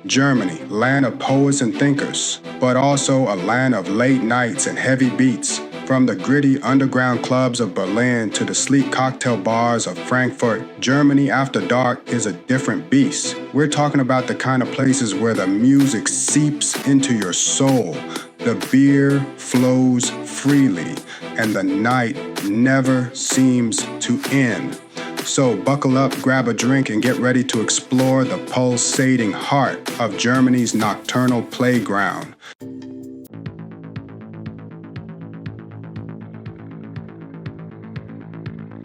Germany, land of poets and thinkers, but also a land of late nights and heavy beats. From the gritty underground clubs of Berlin to the sleek cocktail bars of Frankfurt, Germany after dark is a different beast. We're talking about the kind of places where the music seeps into your soul, the beer flows freely, and the night never seems to end. So buckle up, grab a drink, and get ready to explore the pulsating heart of Germany's nocturnal playground.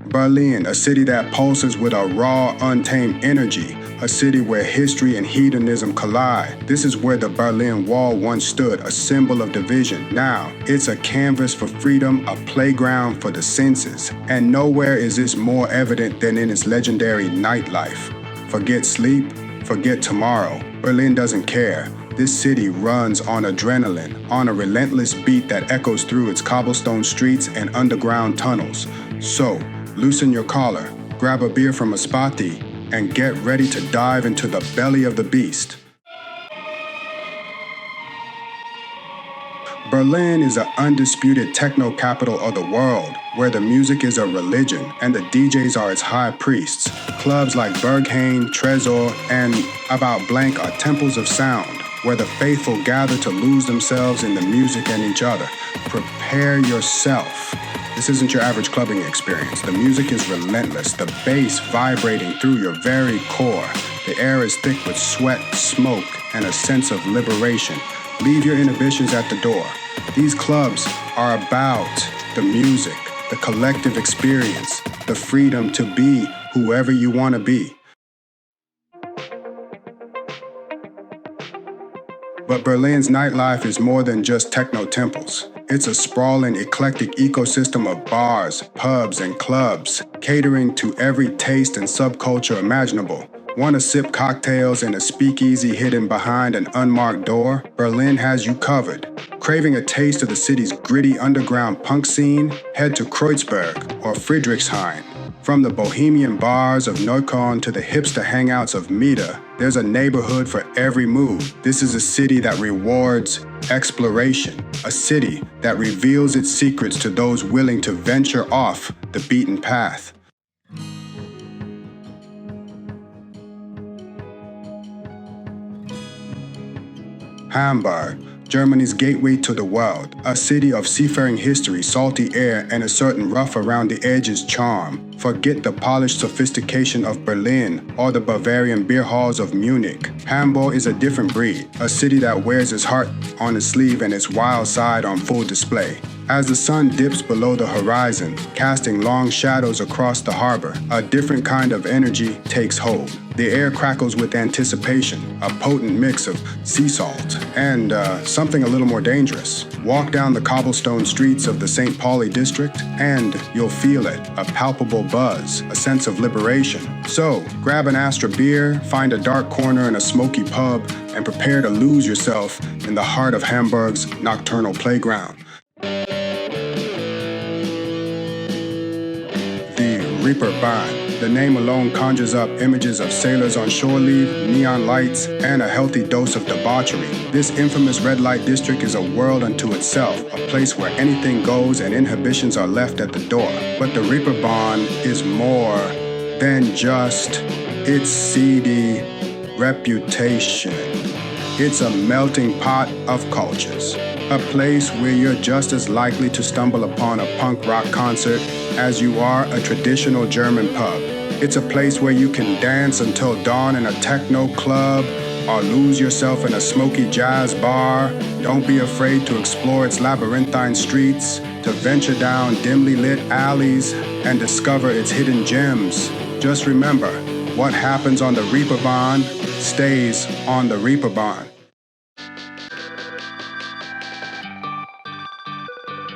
Berlin, a city that pulses with a raw, untamed energy, a city where history and hedonism collide. This is where the Berlin Wall once stood, a symbol of division. Now, it's a canvas for freedom, a playground for the senses. And nowhere is this more evident than in its legendary nightlife. Forget sleep, forget tomorrow. Berlin doesn't care. This city runs on adrenaline, on a relentless beat that echoes through its cobblestone streets and underground tunnels. So, loosen your collar, grab a beer from a spotty, and get ready to dive into the belly of the beast. Berlin is the undisputed techno capital of the world, where the music is a religion and the DJs are its high priests. Clubs like Berghain, Tresor, and About Blank are temples of sound, where the faithful gather to lose themselves in the music and each other. Prepare yourself. This isn't your average clubbing experience. The music is relentless, the bass vibrating through your very core. The air is thick with sweat, smoke, and a sense of liberation. Leave your inhibitions at the door. These clubs are about the music, the collective experience, the freedom to be whoever you want to be. But Berlin's nightlife is more than just techno temples. It's a sprawling, eclectic ecosystem of bars, pubs, and clubs, catering to every taste and subculture imaginable. Want to sip cocktails in a speakeasy hidden behind an unmarked door? Berlin has you covered. Craving a taste of the city's gritty underground punk scene? Head to Kreuzberg or Friedrichshain. From the bohemian bars of Neukölln to the hipster hangouts of Mitte, there's a neighborhood for every mood. This is a city that rewards exploration, a city that reveals its secrets to those willing to venture off the beaten path. Hamburg, Germany's gateway to the world, a city of seafaring history, salty air, and a certain rough around the edges charm. Forget the polished sophistication of Berlin or the Bavarian beer halls of Munich. Hamburg is a different breed, a city that wears its heart on its sleeve and its wild side on full display. As the sun dips below the horizon, casting long shadows across the harbor, a different kind of energy takes hold. The air crackles with anticipation, a potent mix of sea salt, and something a little more dangerous. Walk down the cobblestone streets of the St. Pauli district, and you'll feel it, a palpable buzz, a sense of liberation. So, grab an Astra beer, find a dark corner in a smoky pub, and prepare to lose yourself in the heart of Hamburg's nocturnal playground. The Reeperbahn. The name alone conjures up images of sailors on shore leave, neon lights, and a healthy dose of debauchery. This infamous red light district is a world unto itself, a place where anything goes and inhibitions are left at the door. But the Reeperbahn is more than just its seedy reputation. It's a melting pot of cultures. A place where you're just as likely to stumble upon a punk rock concert as you are a traditional German pub. It's a place where you can dance until dawn in a techno club or lose yourself in a smoky jazz bar. Don't be afraid to explore its labyrinthine streets, to venture down dimly lit alleys and discover its hidden gems. Just remember, what happens on the Reeperbahn stays on the Reeperbahn.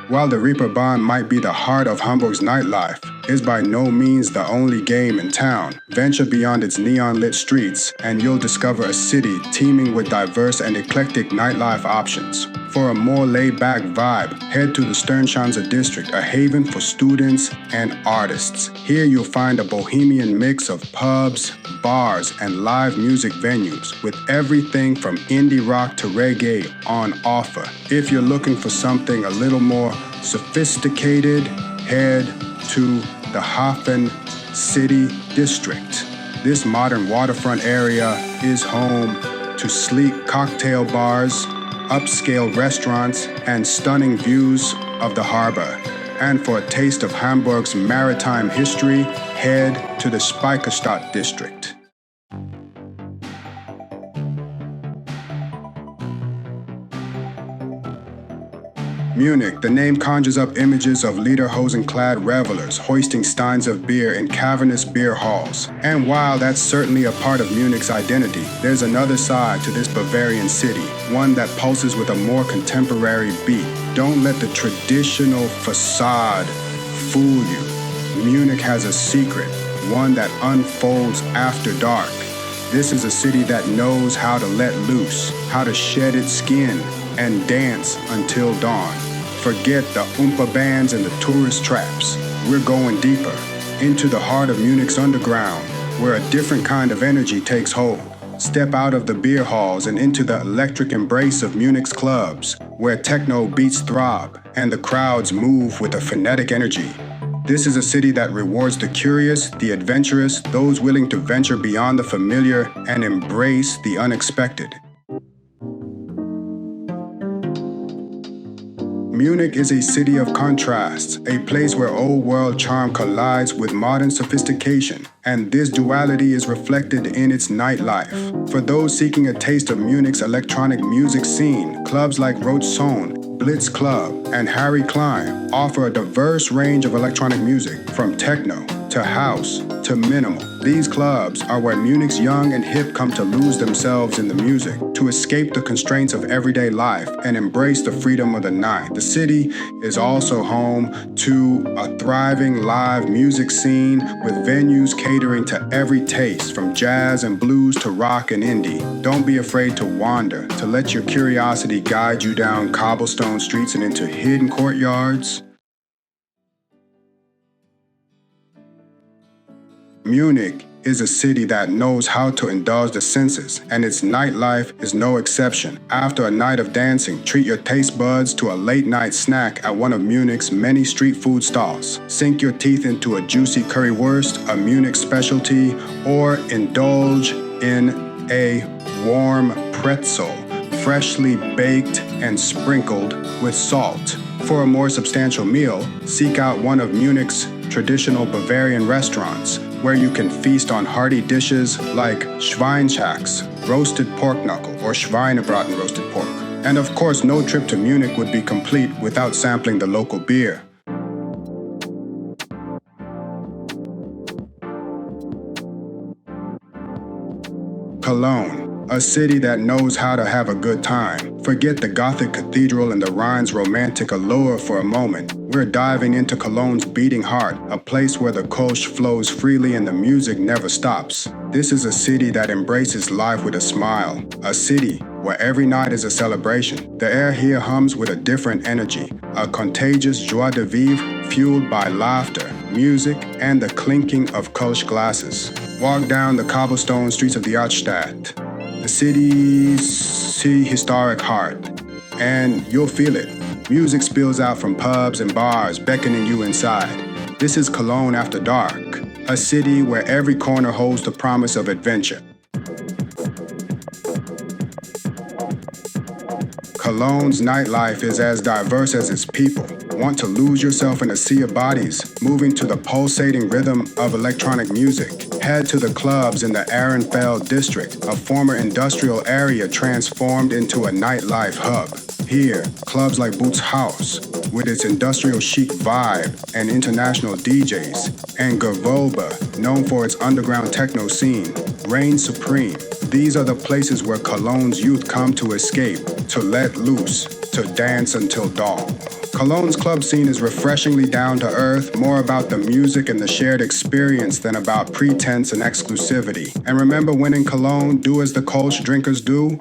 While the Reeperbahn might be the heart of Hamburg's nightlife, it's by no means the only game in town. Venture beyond its neon-lit streets, and you'll discover a city teeming with diverse and eclectic nightlife options. For a more laid-back vibe, head to the Sternschanze district, a haven for students and artists. Here you'll find a bohemian mix of pubs, bars, and live music venues, with everything from indie rock to reggae on offer. If you're looking for something a little more sophisticated, head to the Hafen City District. This modern waterfront area is home to sleek cocktail bars, upscale restaurants, and stunning views of the harbor. And for a taste of Hamburg's maritime history, head to the Speicherstadt district. Munich, the name conjures up images of lederhosen-clad revelers hoisting steins of beer in cavernous beer halls. And while that's certainly a part of Munich's identity, there's another side to this Bavarian city, one that pulses with a more contemporary beat. Don't let the traditional facade fool you. Munich has a secret, one that unfolds after dark. This is a city that knows how to let loose, how to shed its skin, and dance until dawn. Forget the Oompa bands and the tourist traps. We're going deeper, into the heart of Munich's underground, where a different kind of energy takes hold. Step out of the beer halls and into the electric embrace of Munich's clubs, where techno beats throb and the crowds move with a frenetic energy. This is a city that rewards the curious, the adventurous, those willing to venture beyond the familiar and embrace the unexpected. Munich is a city of contrasts, a place where old world charm collides with modern sophistication, and this duality is reflected in its nightlife. For those seeking a taste of Munich's electronic music scene, clubs like Rotzone, Blitz Club, and Harry Klein offer a diverse range of electronic music, from techno to house to minimal. These clubs are where Munich's young and hip come to lose themselves in the music, to escape the constraints of everyday life and embrace the freedom of the night. The city is also home to a thriving live music scene with venues catering to every taste, from jazz and blues to rock and indie. Don't be afraid to wander, to let your curiosity guide you down cobblestone streets and into hidden courtyards. Munich is a city that knows how to indulge the senses, and its nightlife is no exception. After a night of dancing, treat your taste buds to a late-night snack at one of Munich's many street food stalls. Sink your teeth into a juicy currywurst, a Munich specialty, or indulge in a warm pretzel, freshly baked and sprinkled with salt. For a more substantial meal, seek out one of Munich's traditional Bavarian restaurants, where you can feast on hearty dishes like Schweinshax, roasted pork knuckle, or Schweinebraten roasted pork. And of course, no trip to Munich would be complete without sampling the local beer. Cologne, a city that knows how to have a good time. Forget the Gothic cathedral and the Rhine's romantic allure for a moment. We're diving into Cologne's beating heart, a place where the Kölsch flows freely and the music never stops. This is a city that embraces life with a smile, a city where every night is a celebration. The air here hums with a different energy, a contagious joie de vivre fueled by laughter, music, and the clinking of Kölsch glasses. Walk down the cobblestone streets of the Altstadt, the city's historic heart, and you'll feel it. Music spills out from pubs and bars, beckoning you inside. This is Cologne after dark, a city where every corner holds the promise of adventure. Cologne's nightlife is as diverse as its people. Want to lose yourself in a sea of bodies, moving to the pulsating rhythm of electronic music? Head to the clubs in the Ehrenfeld district, a former industrial area transformed into a nightlife hub. Here, clubs like Boots House, with its industrial chic vibe and international DJs, and Gervolba, known for its underground techno scene, reign supreme. These are the places where Cologne's youth come to escape, to let loose, to dance until dawn. Cologne's club scene is refreshingly down to earth, more about the music and the shared experience than about pretense and exclusivity. And remember, when in Cologne, do as the Kölsch drinkers do.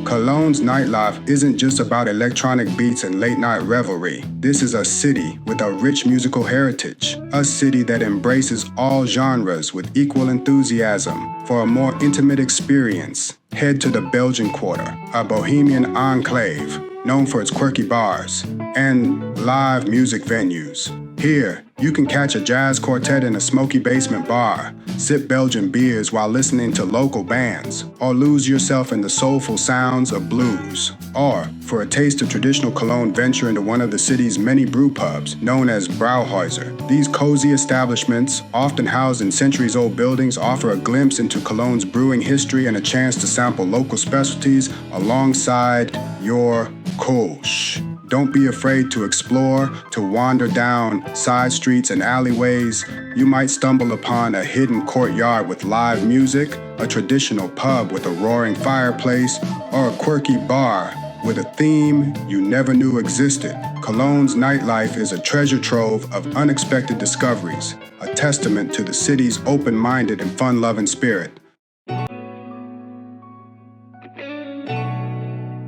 Cologne's nightlife isn't just about electronic beats and late-night revelry. This is a city with a rich musical heritage, a city that embraces all genres with equal enthusiasm. For a more intimate experience, head to the Belgian Quarter, a bohemian enclave known for its quirky bars and live music venues. Here, you can catch a jazz quartet in a smoky basement bar, sip Belgian beers while listening to local bands, or lose yourself in the soulful sounds of blues. Or, for a taste of traditional Cologne, venture into one of the city's many brew pubs, known as Brauhäuser. These cozy establishments, often housed in centuries-old buildings, offer a glimpse into Cologne's brewing history and a chance to sample local specialties alongside your Kolsch. Don't be afraid to explore, to wander down side streets and alleyways. You might stumble upon a hidden courtyard with live music, a traditional pub with a roaring fireplace, or a quirky bar with a theme you never knew existed. Cologne's nightlife is a treasure trove of unexpected discoveries, a testament to the city's open-minded and fun-loving spirit.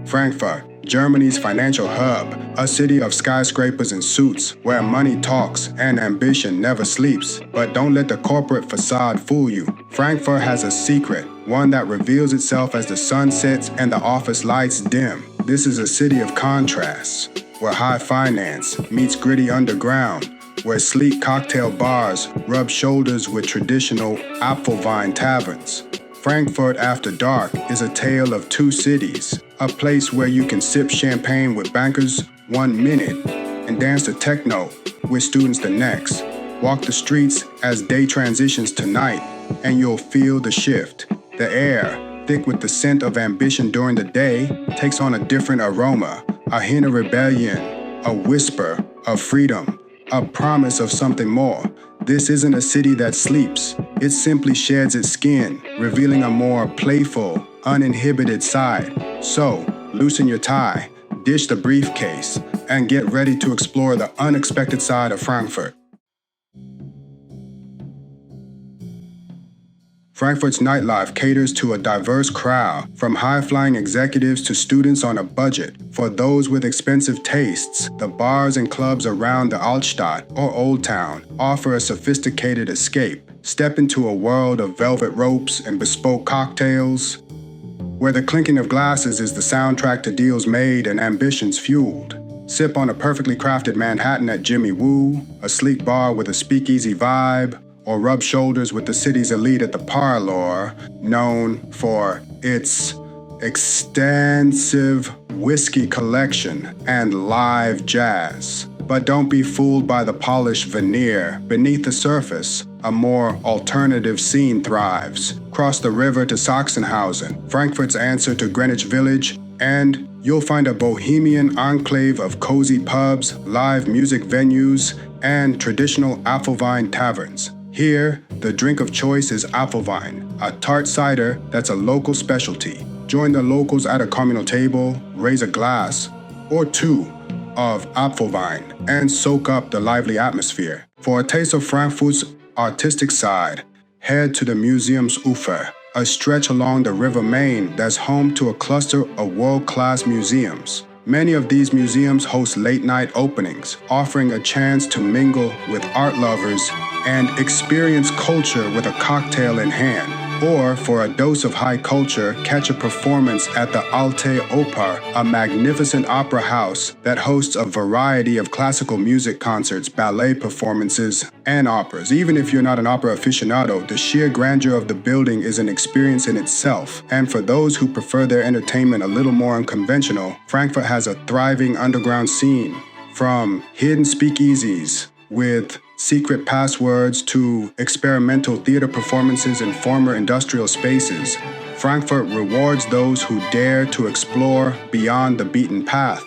Frankfurt, Germany's financial hub, a city of skyscrapers and suits where money talks and ambition never sleeps. But don't let the corporate facade fool you. Frankfurt has a secret, one that reveals itself as the sun sets and the office lights dim. This is a city of contrasts, where high finance meets gritty underground, where sleek cocktail bars rub shoulders with traditional Apfelwein taverns. Frankfurt After Dark is a tale of two cities, a place where you can sip champagne with bankers 1 minute and dance to techno with students the next. Walk the streets as day transitions to night, and you'll feel the shift. The air, thick with the scent of ambition during the day, takes on a different aroma, a hint of rebellion, a whisper of freedom, a promise of something more. This isn't a city that sleeps. It simply sheds its skin, revealing a more playful, uninhibited side. So, loosen your tie, dish the briefcase, and get ready to explore the unexpected side of Frankfurt. Frankfurt's nightlife caters to a diverse crowd, from high-flying executives to students on a budget. For those with expensive tastes, the bars and clubs around the Altstadt or Old Town offer a sophisticated escape. Step into a world of velvet ropes and bespoke cocktails, where the clinking of glasses is the soundtrack to deals made and ambitions fueled. Sip on a perfectly crafted Manhattan at Jimmy Woo, a sleek bar with a speakeasy vibe, or rub shoulders with the city's elite at the Parlour, known for its extensive whiskey collection and live jazz. But don't be fooled by the polished veneer. Beneath the surface, a more alternative scene thrives. Cross the river to Sachsenhausen, Frankfurt's answer to Greenwich Village, and you'll find a bohemian enclave of cozy pubs, live music venues, and traditional Apfelwein taverns. Here, the drink of choice is Apfelwein, a tart cider that's a local specialty. Join the locals at a communal table, raise a glass or two of Apfelwein, and soak up the lively atmosphere. For a taste of Frankfurt's artistic side, head to the Museumsufer, a stretch along the River Main that's home to a cluster of world-class museums. Many of these museums host late-night openings, offering a chance to mingle with art lovers and experience culture with a cocktail in hand. Or, for a dose of high culture, catch a performance at the Alte Oper, a magnificent opera house that hosts a variety of classical music concerts, ballet performances, and operas. Even if you're not an opera aficionado, the sheer grandeur of the building is an experience in itself. And for those who prefer their entertainment a little more unconventional, Frankfurt has a thriving underground scene, from hidden speakeasies with secret passwords to experimental theater performances in former industrial spaces. Frankfurt rewards those who dare to explore beyond the beaten path.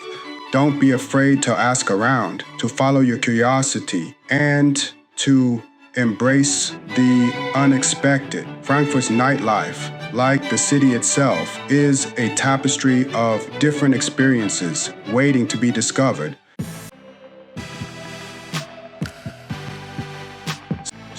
Don't be afraid to ask around, to follow your curiosity, and to embrace the unexpected. Frankfurt's nightlife, like the city itself, is a tapestry of different experiences waiting to be discovered.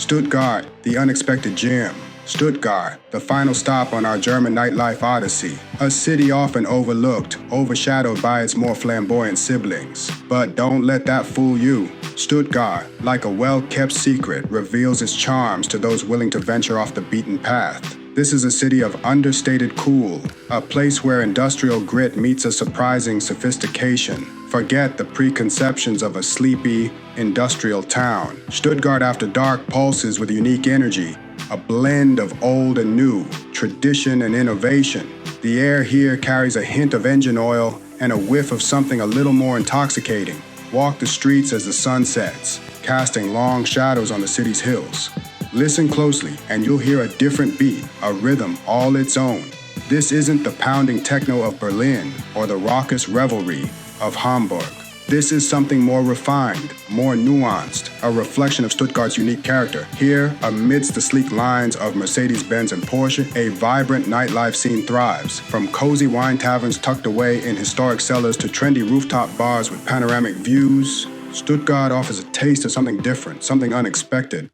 Stuttgart, the unexpected gem. Stuttgart, the final stop on our German nightlife odyssey. A city often overlooked, overshadowed by its more flamboyant siblings. But don't let that fool you. Stuttgart, like a well-kept secret, reveals its charms to those willing to venture off the beaten path. This is a city of understated cool, a place where industrial grit meets a surprising sophistication. Forget the preconceptions of a sleepy, industrial town. Stuttgart after dark pulses with unique energy, a blend of old and new, tradition and innovation. The air here carries a hint of engine oil and a whiff of something a little more intoxicating. Walk the streets as the sun sets, casting long shadows on the city's hills. Listen closely and you'll hear a different beat, a rhythm all its own. This isn't the pounding techno of Berlin or the raucous revelry of Hamburg. This is something more refined, more nuanced, a reflection of Stuttgart's unique character. Here, amidst the sleek lines of Mercedes-Benz and Porsche, a vibrant nightlife scene thrives. From cozy wine taverns tucked away in historic cellars to trendy rooftop bars with panoramic views, Stuttgart offers a taste of something different, something unexpected.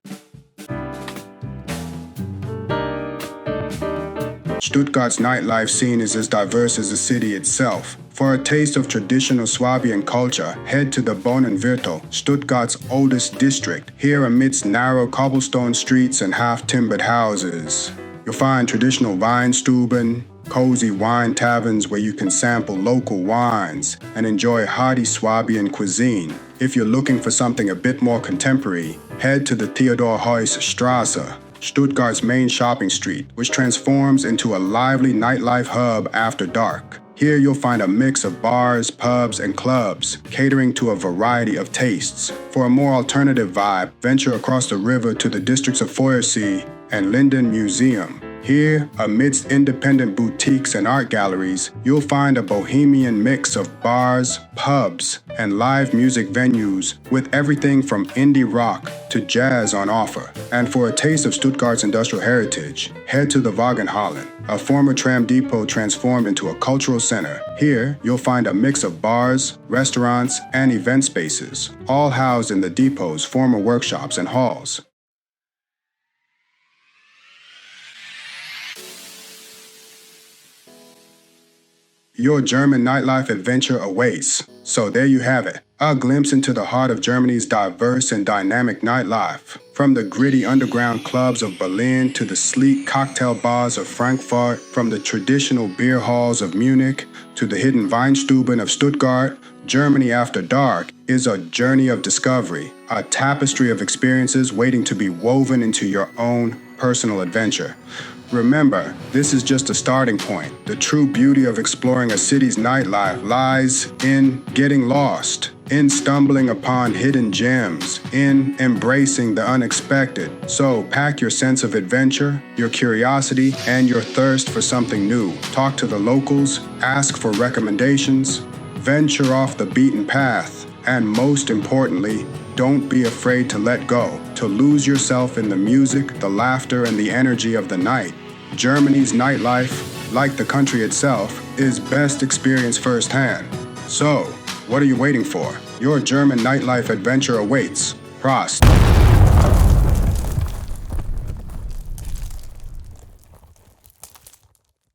Stuttgart's nightlife scene is as diverse as the city itself. For a taste of traditional Swabian culture, head to the Bohnenviertel, Stuttgart's oldest district. Here amidst narrow cobblestone streets and half-timbered houses, you'll find traditional Weinstuben, cozy wine taverns where you can sample local wines and enjoy hearty Swabian cuisine. If you're looking for something a bit more contemporary, head to the Theodor Heuss Straße, Stuttgart's main shopping street, which transforms into a lively nightlife hub after dark. Here you'll find a mix of bars, pubs, and clubs, catering to a variety of tastes. For a more alternative vibe, venture across the river to the districts of Feuersee and Linden Museum. Here, amidst independent boutiques and art galleries, you'll find a bohemian mix of bars, pubs, and live music venues with everything from indie rock to jazz on offer. And for a taste of Stuttgart's industrial heritage, head to the Wagenhallen, a former tram depot transformed into a cultural center. Here, you'll find a mix of bars, restaurants, and event spaces, all housed in the depot's former workshops and halls. Your German nightlife adventure awaits. So there you have it, a glimpse into the heart of Germany's diverse and dynamic nightlife. From the gritty underground clubs of Berlin to the sleek cocktail bars of Frankfurt, from the traditional beer halls of Munich to the hidden Weinstuben of Stuttgart, Germany After Dark is a journey of discovery, a tapestry of experiences waiting to be woven into your own personal adventure. Remember, this is just a starting point. The true beauty of exploring a city's nightlife lies in getting lost, in stumbling upon hidden gems, in embracing the unexpected. So pack your sense of adventure, your curiosity, and your thirst for something new. Talk to the locals, ask for recommendations, venture off the beaten path, and most importantly, don't be afraid to let go, to lose yourself in the music, the laughter, and the energy of the night. Germany's nightlife, like the country itself, is best experienced firsthand. So, what are you waiting for? Your German nightlife adventure awaits. Prost!